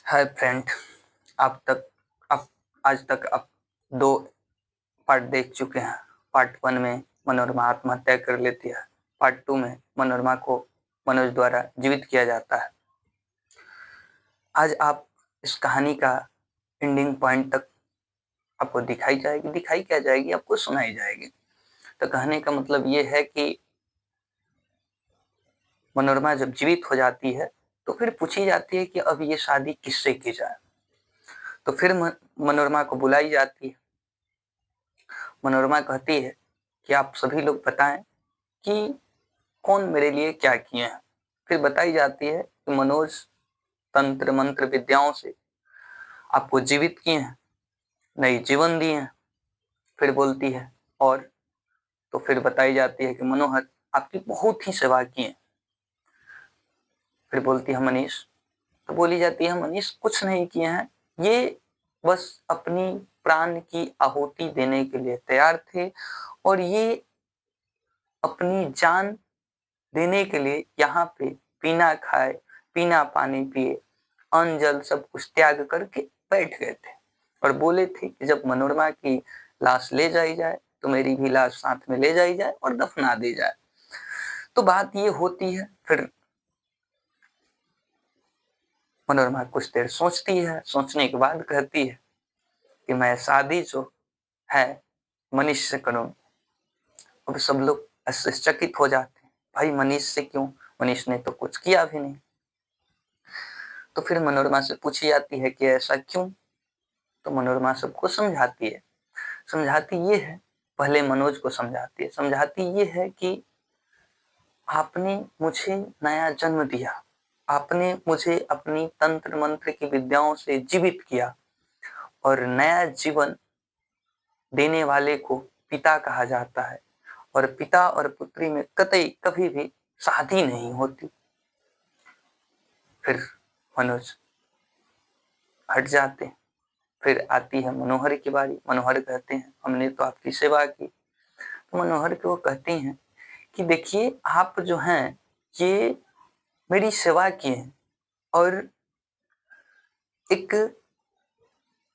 Hi friend. आप आज तक आप 2 पार्ट देख चुके हैं। पार्ट 1 में मनोरमा आत्महत्या कर लेती है। पार्ट 2 में मनोरमा को मनोज द्वारा जीवित किया जाता है। आज आप इस कहानी का एंडिंग पॉइंट तक आपको दिखाई क्या जाएगी, आपको सुनाई जाएगी। तो कहने का मतलब ये है कि मनोरमा जब जीवित हो जाती है तो फिर पूछी जाती है कि अब ये शादी किससे की जाए। तो फिर मनोरमा को बुलाई जाती है। मनोरमा कहती है कि आप सभी लोग बताएं कि कौन मेरे लिए क्या किए हैं। फिर बताई जाती है कि मनोज तंत्र मंत्र विद्याओं से आपको जीवित किए हैं, नई जीवन दिए हैं। फिर बोलती है और तो फिर बताई जाती है कि मनोहर आपकी बहुत ही सेवा की है। फिर बोलती है मनीष, तो बोली जाती है मनीष कुछ नहीं किए हैं, ये बस अपनी प्राण की आहुति देने के लिए तैयार थे और ये अपनी जान देने के लिए यहाँ पे बिना खाए बिना पानी पिए अन्न जल सब कुछ त्याग करके बैठ गए थे और बोले थे कि जब मनोरमा की लाश ले जाई जाए तो मेरी भी लाश साथ में ले जाई जाए और दफना दी जाए। तो बात ये होती है। फिर मनोरमा कुछ देर सोचती है, सोचने के बाद कहती है कि मैं शादी जो है मनीष से करूँ। अब सब लोग आश्चर्यचकित हो जाते हैं, भाई मनीष से क्यों, मनीष ने तो कुछ किया भी नहीं। तो फिर मनोरमा से पूछी जाती है कि ऐसा क्यों। तो मनोरमा सबको समझाती है। समझाती ये है, पहले मनोज को समझाती ये है कि आपने मुझे नया जन्म दिया, आपने मुझे अपनी तंत्र मंत्र की विद्याओं से जीवित किया और नया जीवन देने वाले को पिता कहा जाता है और पिता और पुत्री में कतई कभी भी शादी नहीं होती। फिर मनोज हट जाते हैं। फिर आती है मनोहर की बारी। मनोहर कहते हैं हमने तो आपकी सेवा की। तो मनोहर को कहती हैं कि देखिए आप जो हैं ये मेरी सेवा किए हैं और एक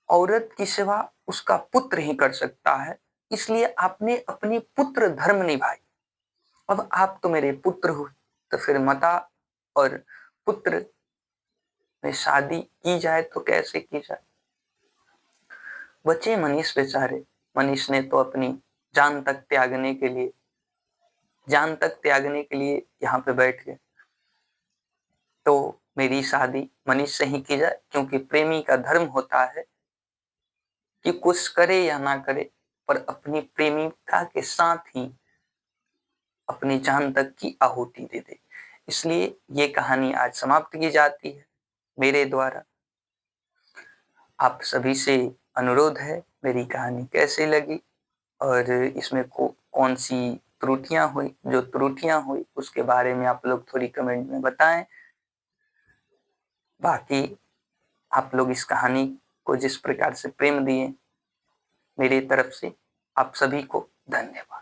औरत की सेवा उसका पुत्र ही कर सकता है, इसलिए आपने अपनी पुत्र धर्म निभाई। अब आप तो मेरे पुत्र हो, तो फिर माता और पुत्र में शादी की जाए तो कैसे की जाए। बचे मनीष बेचारे। मनीष ने तो अपनी जान तक त्यागने के लिए यहाँ पे बैठ गए। तो मेरी शादी मनीष से ही की जाए, क्योंकि प्रेमी का धर्म होता है कि कुछ करे या ना करे पर अपनी प्रेमिका के साथ ही अपनी जान तक की आहुति दे दे। इसलिए ये कहानी आज समाप्त की जाती है मेरे द्वारा। आप सभी से अनुरोध है, मेरी कहानी कैसी लगी और इसमें कौन सी त्रुटियां हुई उसके बारे में आप लोग थोड़ी कमेंट में बताएं। बाकी आप लोग इस कहानी को जिस प्रकार से प्रेम दिए, मेरी तरफ से आप सभी को धन्यवाद।